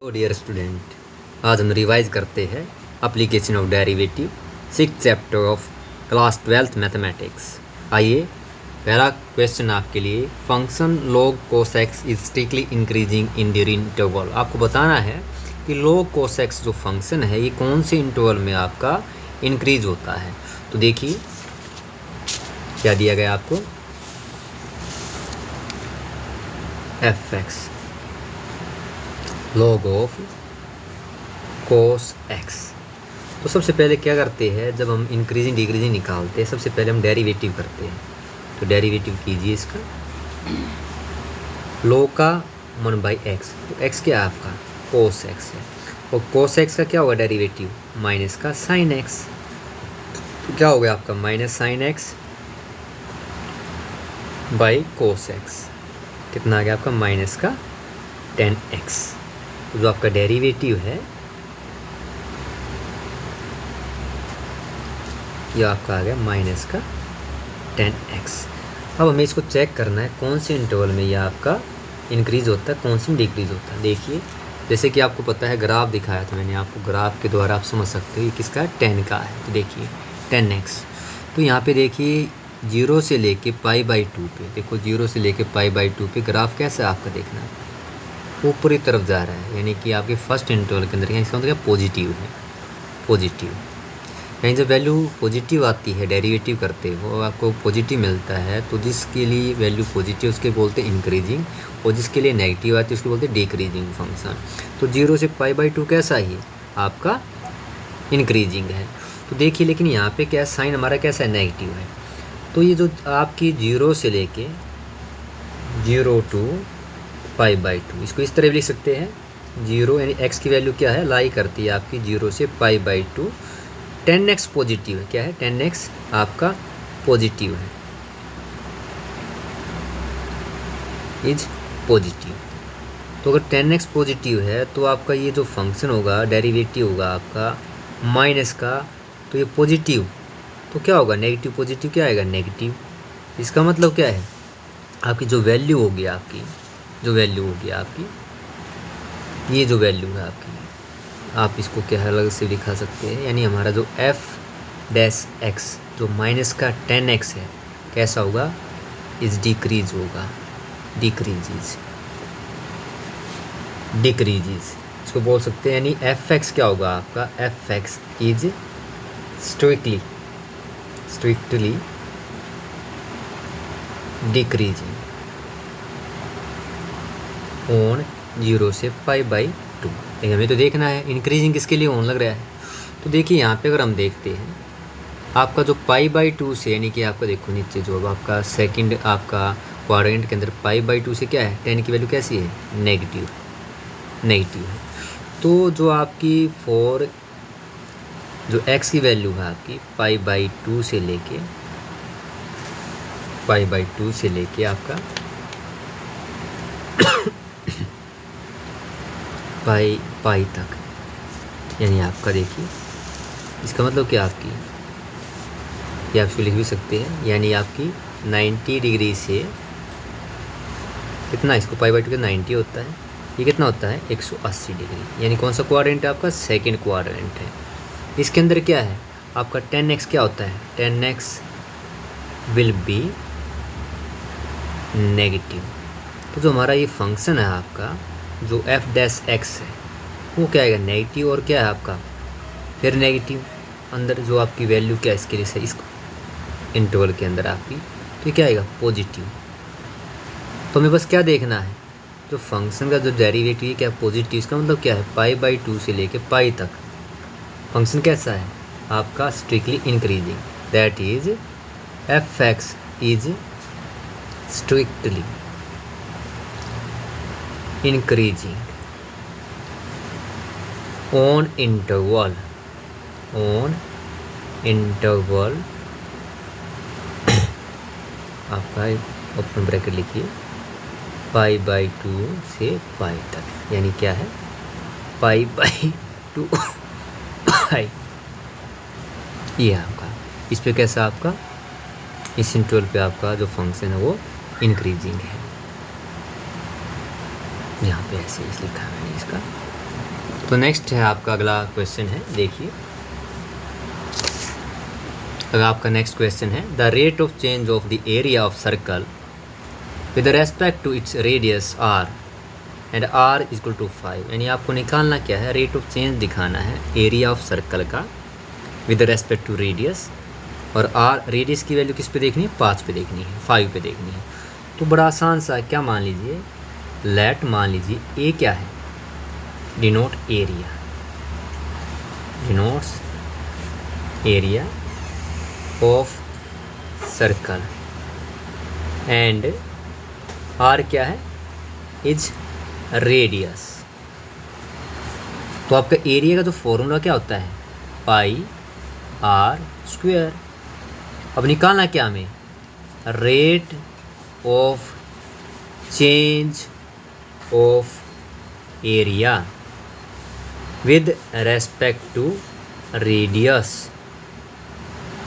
तो dear student, आज हम रिवाइज करते हैं application of derivative 6th chapter of class 12th mathematics. आइए, पहला क्वेश्चन आपके लिए, function log cos x is strictly increasing in during interval. आपको बताना है कि log cos x जो फंक्शन है ये कौन से इंटरवल में आपका इंक्रीज होता है। तो देखिए क्या दिया गया आपको, F x log of cos x। तो सबसे पहले क्या करते हैं, जब हम इंक्रीजिंग डिक्रीजिंग निकालते हैं सबसे पहले हम डेरिवेटिव करते हैं। तो डेरिवेटिव कीजिए इसका, log का 1/x। तो x क्या है आपका, cos x है, और cos x का क्या होगा डेरिवेटिव, माइनस का sin x। तो क्या हो गया आपका, minus sin x by cos x। कितना आ गया आपका, माइनस का 10x। तो जो आपका डेरिवेटिव है ये आपका आ गया माइनस का 10x। अब हमें इसको चेक करना है कौन से इंटरवल में ये आपका इंक्रीज होता है, कौन से में डिक्रीज होता है। देखिए, जैसे कि आपको पता है, ग्राफ दिखाया था मैंने आपको, ग्राफ के द्वारा आप समझ सकते हो ये किसका है, 10 का है। तो देखिए 10x। तो यहाँ पे देखिए 0 से लेके π/2 पे, देखो 0 से लेके π/2 पे ग्राफ कैसा है आपका, देखना है ऊपरी तरफ जा रहा है, यानी कि आपके फर्स्ट इंटरवल के अंदर, इसका मतलब क्या, पॉजिटिव है, पॉजिटिव। यानी जब वैल्यू पॉजिटिव आती है, डेरिवेटिव करते हो आपको पॉजिटिव मिलता है, तो जिसके लिए वैल्यू पॉजिटिव उसके बोलते हैं इंक्रीजिंग, और जिसके लिए नेगेटिव आती है उसके बोलते हैं डिक्रीजिंग फंक्शन। तो 0 से π/2 कैसा ही आपका इंक्रीजिंग है। तो देखिए, लेकिन यहाँ पे क्या साइन हमारा कैसा है, नेगेटिव है। तो ये जो आपकी 0 से लेके 0 to π/2, इसको इस तरह भी लिख सकते हैं, 0 यानी x की वैल्यू क्या है, लाई करती है आपकी 0 से π/2। 10x पॉजिटिव है, क्या है, 10x आपका पॉजिटिव है, इज पॉजिटिव। तो अगर 10x पॉजिटिव है तो आपका ये जो फंक्शन होगा, डेरिवेटिव होगा आपका माइनस का, तो ये पॉजिटिव, तो क्या होगा, नेगेटिव पॉजिटिव क्या आएगा, नेगेटिव। इसका मतलब क्या है, आपकी जो वैल्यू होगी आपकी, जो वैल्यू होगी आपकी, ये जो वैल्यू है आपकी, आप इसको क्या अलग से दिखा सकते हैं, यानी हमारा जो f-x जो माइनस का 10x है कैसा होगा, इज डिक्रीज होगा, डिक्रीजेज, डिक्रीजेज इसको बोल सकते हैं। यानी f(x) क्या होगा आपका, f(x) is strictly decreasing on 0 से π/2। लेकिन हमें तो देखना है इंक्रीजिंग किसके लिए ऑन लग रहा है। तो देखिए यहाँ पे अगर हम देखते हैं, आपका जो π/2 से, यानी कि आपका देखो नीचे जो आपका सेकंड आपका क्वाड्रेंट के अंदर π/2 से क्या है, 10 की वैल्यू कैसी है, नेगेटिव, नेगेटिव है। तो जो आपकी जो x की वैल्यू है आपकी π/2 से लेके आपका पाई तक, यानी आपका देखिए इसका मतलब क्या आपकी, ये आप इसको लिख भी सकते हैं, यानी आपकी 90 डिग्री से कितना, इसको π/2 के 90 होता है, ये कितना होता है 180 डिग्री। यानी कौन सा क्वाड्रेंट है आपका, सेकंड क्वाड्रेंट है। इसके अंदर क्या है आपका 10x क्या होता है, 10x विल बी नेगेटिव। तो जो हमारा ये फंक्शन है आपका, जो f(x) है वो क्या आएगा, नेगेटिव, और क्या है आपका फिर नेगेटिव अंदर जो आपकी वैल्यू क्या है इसके लिए से, इस इंटरवल के अंदर आपकी, तो ये क्या आएगा, पॉजिटिव। तो हमें बस क्या देखना है, जो फंक्शन का जो डेरिवेटिव है क्या, पॉजिटिव। इसका मतलब क्या है, π/2 से लेके पाई तक फंक्शन कैसा है आपका, strictly increasing, that is f(x) is strictly increasing on interval आपका ओपन ब्रैकेट लिखिए, π/2 से पाई तक, यानी क्या है, π/2 पाई, ये आपका इस पे कैसा आपका, इस इंटरवल पे आपका जो फंक्शन है वो इंक्रीजिंग है। यहाँ पे ऐसे इस लिखा है मैंने इसका, तो नेक्स्ट है आपका अगला क्वेश्चन है, देखिए अगर आपका नेक्स्ट क्वेश्चन है the rate of change of the area of circle with respect to its radius r and r equal to 5। यानी आपको निकालना क्या है, रेट ऑफ चेंज दिखाना है एरिया ऑफ सर्कल का विद रेस्पेक्ट टू रेडियस, और आर रेडियस की वैल्यू किस पे देखनी है, 5 पे देखनी है, 5 पे देखनी है। तो बड़ा आसान सा क्या मान लीजिए, लेट मान लीजिए ए क्या है, denote area, denotes area of circle, and r क्या है, इज रेडियस। तो आपका एरिया का जो फॉर्मूला क्या होता है, पाई आर स्क्वायर। अब निकालना क्या हमें, rate of change of area with respect to radius,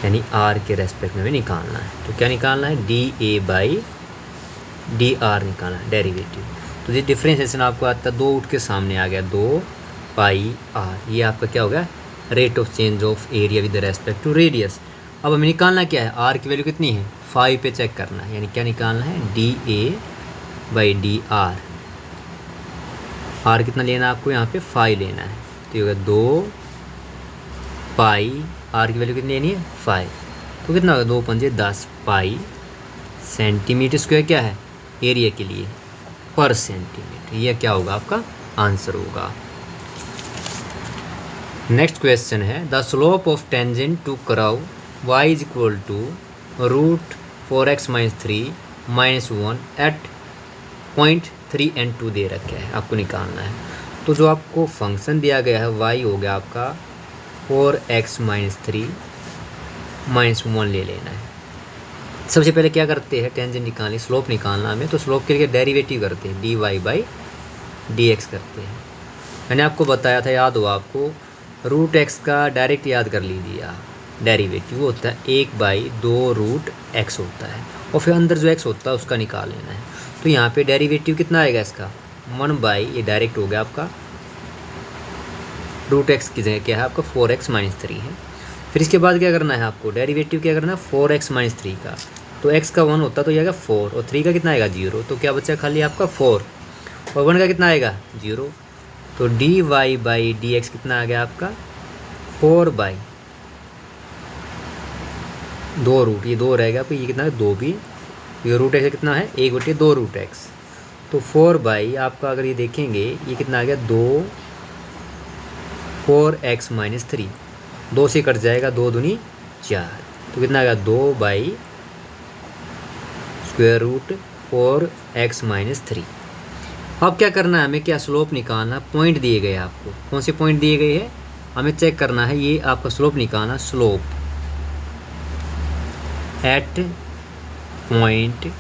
यानी आर के रेस्पेक्ट में भी निकालना है। तो क्या निकालना है, d A by d r निकालना है, डेरिवेटिव। तो ये डिफ्रेंशिएशन आपको आता है, 2 उठ के सामने आ गया, 2 पाई आर, ये आपका क्या हो गया, rate of change of area with respect to radius. अब हमें निकालना क्या है, आर की वैल्यू कितनी है, 5 पे चेक करना है, यानी क्या निकालना है, d A by d r. R कितना लेना है आपको, यहाँ पे 5 लेना है, तो ये होगा 2 पाई, आर की वैल्यू कितनी लेनी है, 5, तो कितना होगा, 2 पंजे 10 पाई सेंटीमीटर स्क्वायर क्या है, एरिया के लिए पर सेंटीमीटर। यह क्या होगा, आपका आंसर होगा। नेक्स्ट क्वेश्चन है the slope of tangent to curve y is equal to root 4x minus 3 minus 1 at point 3 and 2 दे रखा है, आपको निकालना है। तो जो आपको फंक्शन दिया गया है y हो गया आपका 4x माइनस 3 माइनस 1 ले लेना है। सबसे पहले क्या करते हैं, टेंजेंट निकालनी, स्लोप निकालना हमें, तो स्लोप के लिए डेरिवेटिव करते हैं, dy बाई dx करते हैं। मैंने आपको बताया था, याद हो आपको, रूट एक्स का डायरेक्ट याद कर लीजिए आप, डेरिवेटिव होता है 1/2 रूट एक्स होता है, और फिर अंदर जो एक्स होता है उसका निकाल लेना है। तो यहाँ पे डेरिवेटिव कितना आएगा इसका, 1/, ये डायरेक्ट हो गया आपका, रूट एक्स की जगह क्या है आपका 4x माइनस 3 है। फिर इसके बाद क्या करना है आपको, डेरिवेटिव क्या करना है 4x माइनस 3 का, तो x का 1 होता तो ये आएगा 4, और 3 का कितना आएगा 0, तो क्या बचा खाली आपका 4, और 1 का कितना आएगा 0। तो dy बाई dx कितना आ गया आपका 4/2 रूट, ये 2 रहेगा, तो ये कितना है 2 भी, ये रूट एक्स कितना है 1/2 रूट एक्स, तो 4 आपका अगर ये देखेंगे ये कितना आ गया 4x माइनस 3, 2 से कट जाएगा, 2 दूनी 4, तो कितना आ गया 2 स्क्वायर रूट 4x माइनस 3। अब क्या करना है हमें, क्या स्लोप निकालना, पॉइंट दिए गए आपको, कौन से पॉइंट दिए गए हैं, हमें चेक करना है, ये आपका स्लोप निकालना, स्लोप एट पॉइंट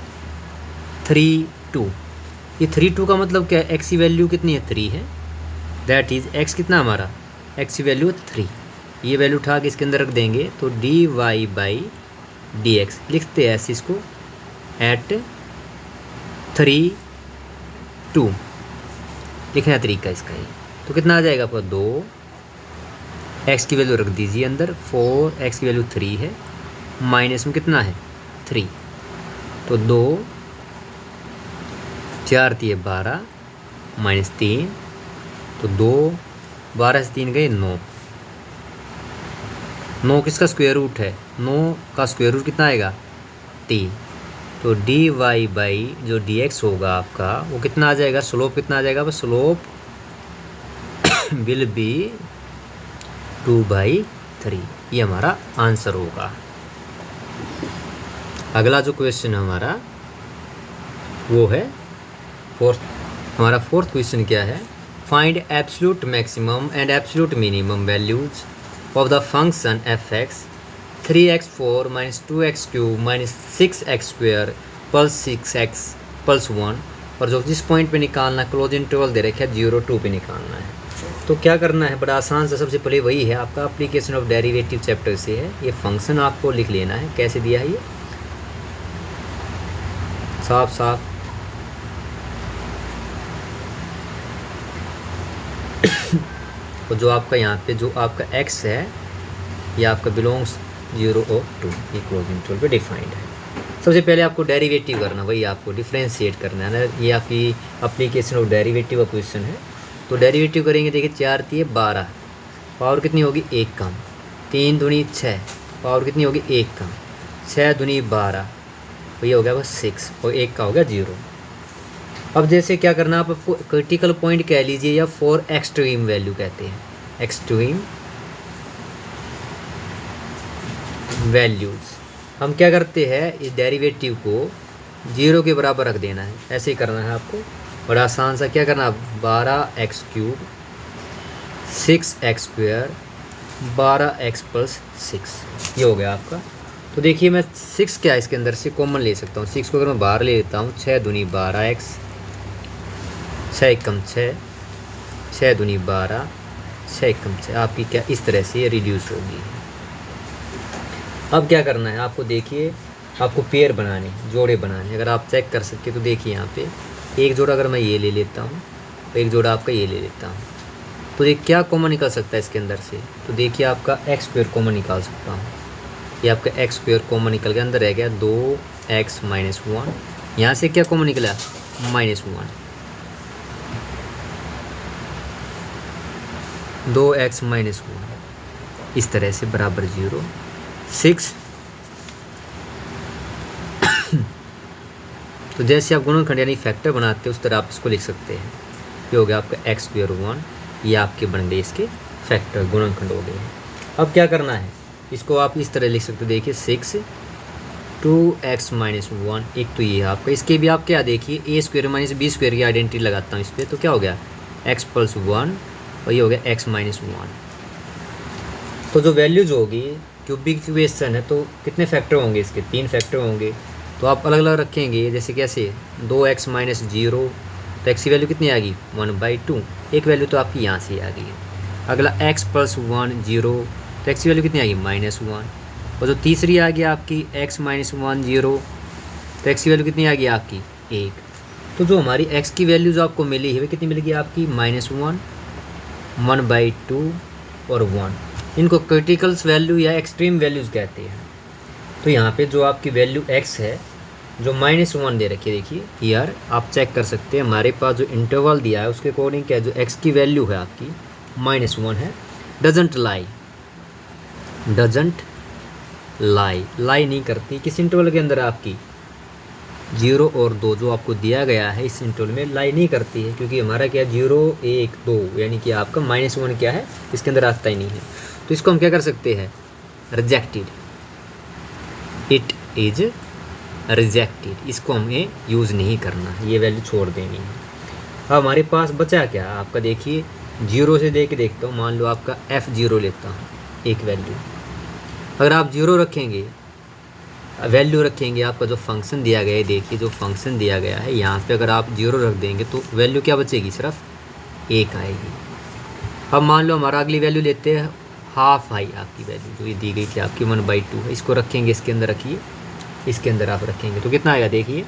3 2। ये 3 2 का मतलब क्या है, एक्स की वैल्यू कितनी है 3 है, दैट इज एक्स कितना हमारा, एक्स की वैल्यू 3, ये वैल्यू उठा के इसके अंदर रख देंगे, तो dy बाई dx लिखते हैं ऐसे इसको, एट 3 2 लिखना तरीका इसका ही। तो कितना आ जाएगा आपका 2, एक्स की वैल्यू रख दीजिए अंदर, 4 एक्स की वैल्यू 3 है, माइनस में कितना है 3, तो 2 4 3 12 माइनस 3, तो 2 12 से 3 गए 9, 9 किसका स्क्वायर रूट है, 9 का स्क्वायर रूट कितना आएगा 3, तो dy बाई जो dx होगा आपका वो कितना आ जाएगा, स्लोप कितना आ जाएगा, स्लोप विल बी 2/3, ये हमारा आंसर होगा। अगला जो क्वेश्चन हमारा वो है हमारा फोर्थ क्वेश्चन क्या है, find absolute maximum and absolute minimum values of the function f(x) 3x4 minus 2x³ minus 6x² plus 6x plus 1, और जो जिस पॉइंट पे निकालना क्लोज इंटरवल दे रखे है 0 2 पे निकालना है। तो क्या करना है, बड़ा आसान सा, सबसे पहले वही है आपका एप्लीकेशन ऑफ डेरिवेटिव चैप्टर से है, ये फंक्शन आपको लिख लेना है, कैसे दिया है ये साफ साफ, और जो आपका यहाँ पे जो आपका x है ये आपका बिलोंग्स 0 और 2, ये क्लोजिंग इंटरवल पे डिफाइंड है। सबसे पहले आपको डेरिवेटिव करना, वही आपको डिफ्रेंशिएट करना है ना, ये आपकी एप्लीकेशन ऑफ डेरिवेटिव ऑपोजिशन है। तो डेरिवेटिव करेंगे, देखिए 4 3 12, पावर कितनी होगी 1 कम, 3 दूनी 6, पावर कितनी होगी 1 कम, 6 दूनी 12, तो ये हो गया बस 6 और 1 का हो गया 0। अब जैसे क्या करना, आप आपको क्रिटिकल पॉइंट कह लीजिए या फॉर एक्सट्रीम वैल्यू कहते हैं, एक्सट्रीम वैल्यूज़। हम क्या करते हैं, इस डेरिवेटिव को 0 के बराबर रख देना है, ऐसे ही करना है आपको। बड़ा आसान सा क्या करना, 12x³ 6x², 12x + 6, ये हो गया आपका। तो देखिए मैं 6 क्या इसके अंदर से कॉमन ले सकता हूँ, 6 को अगर मैं बाहर ले लेता हूँ, 6 दूनी 12x, 6 एकम 6, 6 दूनी 12, 6 एकम 6, आपकी क्या इस तरह से रिड्यूस होगी। अब क्या करना है आपको, देखिए आपको पेयर बनाने, जोड़े बनाने, अगर आप चेक कर सकते तो देखिए यहाँ पे एक जोड़ा अगर मैं ये ले लेता हूँ, एक जोड़ा आपका ये ले लेता हूँ, तो ये क्या कॉमन निकल सकता है इसके अंदर से, तो देखिए आपका x² कॉमन निकाल सकता हूँ। ये आपका x² कॉमन निकल गया, अंदर रह गया 2x - 1, यहाँ से क्या कॉमन निकला -1, 2x - 1, इस तरह से बराबर 0 6। तो जैसे आप गुणनखंड यानी फैक्टर बनाते हैं उस तरह आप इसको लिख सकते हैं। ये हो गया आपका x² 1, ये आपके बन गए इसके फैक्टर, गुणनखंड हो गए हैं। अब क्या करना है, इसको आप इस तरह लिख सकते हो, देखिए 6 2x - 1, एक तो ये है आपका, इसके भी आप क्या देखिए a² - b² की आइडेंटिटी लगाता हूँ इस पर, तो क्या हो गया x + 1 और ये हो गया x - 1। तो जो वैल्यूज होगी, क्यूबिक इक्वेशन है तो कितने फैक्टर होंगे इसके, 3 फैक्टर होंगे, तो आप अलग अलग रखेंगे। जैसे कैसे 2x - 0, तो x की वैल्यू कितनी आ गई 1/2, एक वैल्यू तो आपकी यहाँ से आ गई है। अगला x + 1 0, तो x की वैल्यू कितनी आ गई -1, और जो तीसरी आ गई आपकी x - 1 0, तो x की वैल्यू कितनी आ गई आपकी 1। तो जो हमारी x की वैल्यू जो आपको मिली है वो कितनी मिलेगी आपकी -1, 1/2 और 1। इनको क्रिटिकल्स वैल्यू या एक्सट्रीम वैल्यूज़ कहते हैं। तो यहाँ पे जो आपकी वैल्यू x है जो -1 दे रखी है, देखिए यार आप चेक कर सकते हैं, हमारे पास जो इंटरवल दिया है उसके अकॉर्डिंग क्या है, जो x की वैल्यू है आपकी -1 है, डजंट लाई नहीं करती किस इंटरवल के अंदर, आपकी 0 और 2 जो आपको दिया गया है इस इंटरवल में लाई नहीं करती है, क्योंकि हमारा क्या 0 1 2 यानी कि आपका -1 क्या है इसके अंदर आता ही नहीं है। तो इसको हम क्या कर सकते हैं, रिजेक्टेड, इट इज रिजेक्टेड, इसको हमें यूज़ नहीं करना, ये वैल्यू छोड़ देनी है। अब हमारे पास बचा क्या आपका, देखिए 0 से दे के देखता हूँ, मान लो आपका f0 लेता हूँ एक वैल्यू, अगर आप 0 रखेंगे वैल्यू रखेंगे, आपका जो फंक्शन दिया गया है, देखिए जो फंक्शन दिया गया है यहाँ पे अगर आप 0 रख देंगे तो वैल्यू क्या बचेगी, सिर्फ 1 आएगी। अब मान लो हमारा अगली वैल्यू लेते हैं हाफ आई, आपकी वैल्यू जो ये दी गई थी आपकी 1/2 है, इसको रखेंगे इसके अंदर, रखिए इसके अंदर आप रखेंगे तो कितना आएगा, देखिए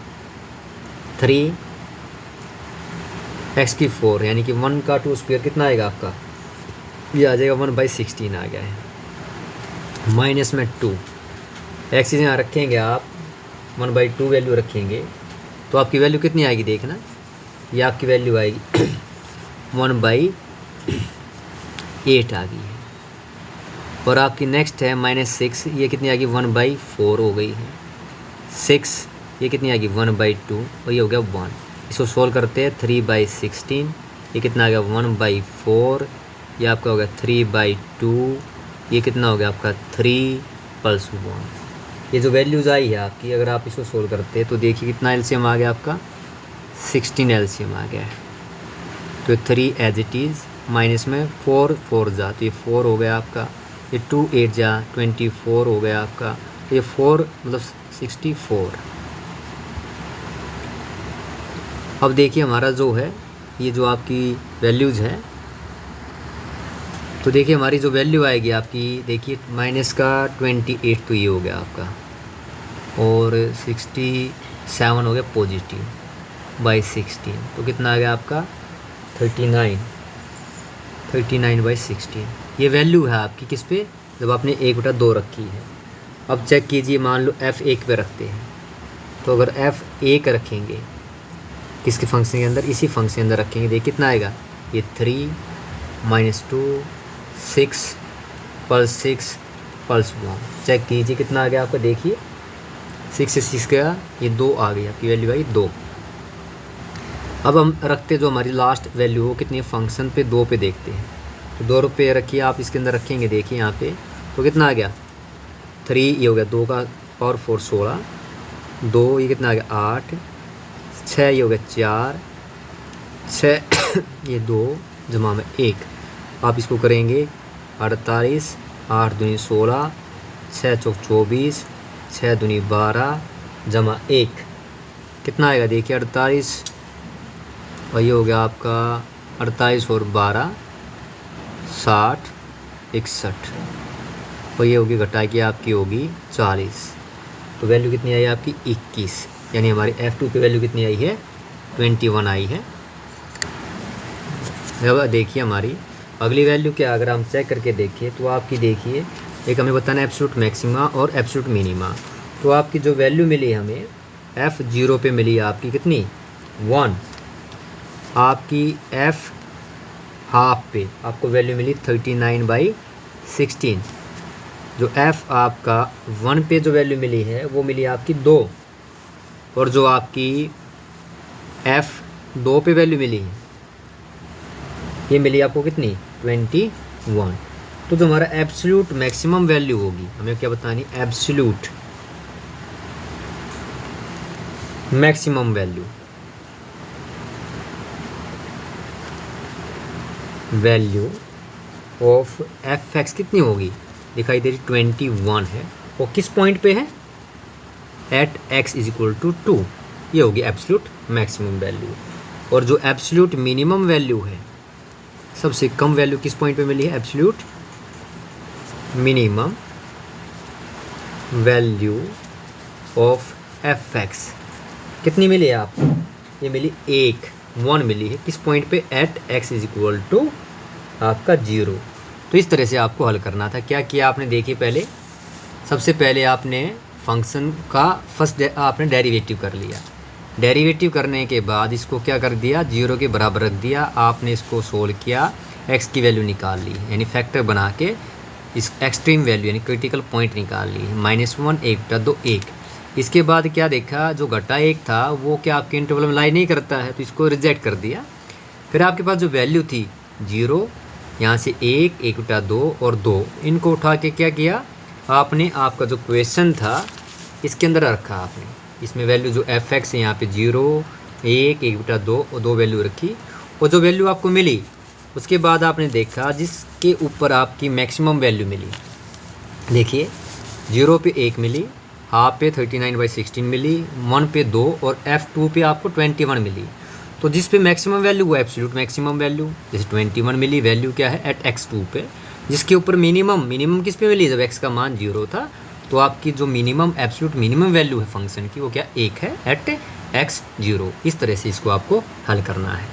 3x⁴ यानी कि 1 का 2² कितना आएगा आपका, ये आ जाएगा 1/16 आ गया है, माइनस में 2 x यहाँ रखेंगे आप 1/2 वैल्यू रखेंगे तो आपकी वैल्यू कितनी आएगी, देखना ये आपकी वैल्यू आएगी 1/8 आ गई है। और आपकी नेक्स्ट है -6, ये कितनी आ गई 1/4 हो गई है। 6 ये कितनी आ गई 1/2 और ये हो गया 1। इसको सोल्व करते हैं 3/16, ये कितना आ गया 1/4, ये आपका हो गया 3/2, ये कितना हो गया आपका 3 + 1। ये जो वैल्यूज़ आई है आपकी, अगर आप इसको सोल्व करते हैं तो देखिए कितना एलसीएम आ गया आपका 16 एलसीएम आ गया है। तो 3 एज इट इज़, माइनस में 4 4 जा, तो ये 4 हो गया आपका, ये 2 8 जा 24 हो गया आपका, तो ये 4 मतलब 64। अब देखिए हमारा जो है ये जो आपकी वैल्यूज़ है, तो देखिए हमारी जो वैल्यू आएगी आपकी, देखिए -28 तो ये हो गया आपका, और 67 हो गया +/16, तो कितना आ गया आपका 39 39/16 ये वैल्यू है आपकी किस पे, जब आपने 1/2 रखी है। अब चेक कीजिए, मान लो f1 पे रखते हैं, तो अगर f1 रखेंगे किसके फंक्शन के अंदर, इसी फंक्शन के अंदर रखेंगे, देखिए कितना आएगा, ये 3 - 2 6 + 6 + 1। चेक कीजिए कितना आ गया आपका, देखिए 6 से 6 गया, ये 2 आ गई आपकी वैल्यू आई 2। अब हम रखते जो हमारी लास्ट वैल्यू हो कितनी है, फंक्शन पे 2 पे देखते हैं, तो 2 रुपये रखिए आप इसके अंदर रखेंगे, देखिए यहाँ पे तो कितना आ गया 3, ये हो गया 2 का पावर 4 16, 2 ये कितना आ गया 8, 6 ये हो गया 4, 6 ये 2 जमा में 1। आप इसको करेंगे 48, 8 दूनी 16, 6 चौक 24, 6 दूनी 12 जमा 1 कितना आएगा, देखिए 48, और ये हो गया आपका 48 और 12 60 61, और ये होगी घटा के आपकी होगी 40। तो वैल्यू कितनी आई आपकी 21, यानी हमारी F2 की वैल्यू कितनी आई है 21 आई है। अब देखिए हमारी अगली वैल्यू क्या, अगर हम चेक करके देखिए तो आपकी देखिए एक हमें बताना है एब्सोल्यूट मैक्सिमा और एब्सोल्यूट मिनिमा। तो आपकी जो वैल्यू मिली हमें F0 पे मिली आपकी कितनी 1, आपकी F½ पे आपको वैल्यू मिली 39/16। जो F आपका 1 पे जो वैल्यू मिली है वो मिली आपकी 2, और जो आपकी F2 पे वैल्यू मिली है ये मिली आपको कितनी 21। तो जो हमारा एब्सोल्यूट मैक्सिमम वैल्यू होगी, हमें क्या बतानी, absolute maximum value of Fx कितनी होगी, दिखाई दे रही 21 है, और किस पॉइंट पे है, एट x = 2, ये होगी एब्सोल्यूट मैक्सिमम वैल्यू। और जो एब्सोल्यूट मिनिमम वैल्यू है, सबसे कम वैल्यू किस पॉइंट पे मिली है, absolute minimum value of Fx कितनी मिली है आपको, ये मिली 1 मिली है, किस पॉइंट पे, एट x = आपका 0। तो इस तरह से आपको हल करना था। क्या किया आपने, देखिए पहले सबसे पहले आपने फंक्शन का फर्स्ट आपने डेरिवेटिव कर लिया, डेरिवेटिव करने के बाद इसको क्या कर दिया 0 के बराबर रख दिया, आपने इसको सोल्व किया, x की वैल्यू निकाल ली, यानी फैक्टर बना के इस एक्सट्रीम वैल्यू यानी क्रिटिकल पॉइंट निकाल ली, -1 1/2 1। इसके बाद क्या देखा, जो घटा 1 था वो क्या आपके इंटरवल में लाई नहीं करता है, तो इसको रिजेक्ट कर दिया। फिर आपके पास जो वैल्यू थी 0, यहाँ से 1 1/2 और 2, इनको उठा के क्या किया आपने, आपका जो क्वेश्चन था इसके अंदर रखा आपने, इसमें वैल्यू जो Fx है यहाँ पे 0 1 1/2 और 2 वैल्यू रखी, और जो वैल्यू आपको मिली उसके बाद आपने देखा जिसके ऊपर आपकी मैक्सिमम वैल्यू मिली, देखिए 0 पे 1 मिली, ½ पे 39/16 मिली, 1 पे 2 और F2 पे आपको 21 मिली। तो जिस पे मैक्सिमम वैल्यू वो एब्सोल्यूट मैक्सिमम वैल्यू, जैसे 21 मिली वैल्यू क्या है एट x2 पे, जिसके ऊपर मिनिमम किस पे मिली, जब x का मान 0 था, तो आपकी जो मिनिमम एब्सोल्यूट मिनिमम वैल्यू है फंक्शन की वो क्या 1 है एट x0। इस तरह से इसको आपको हल करना है।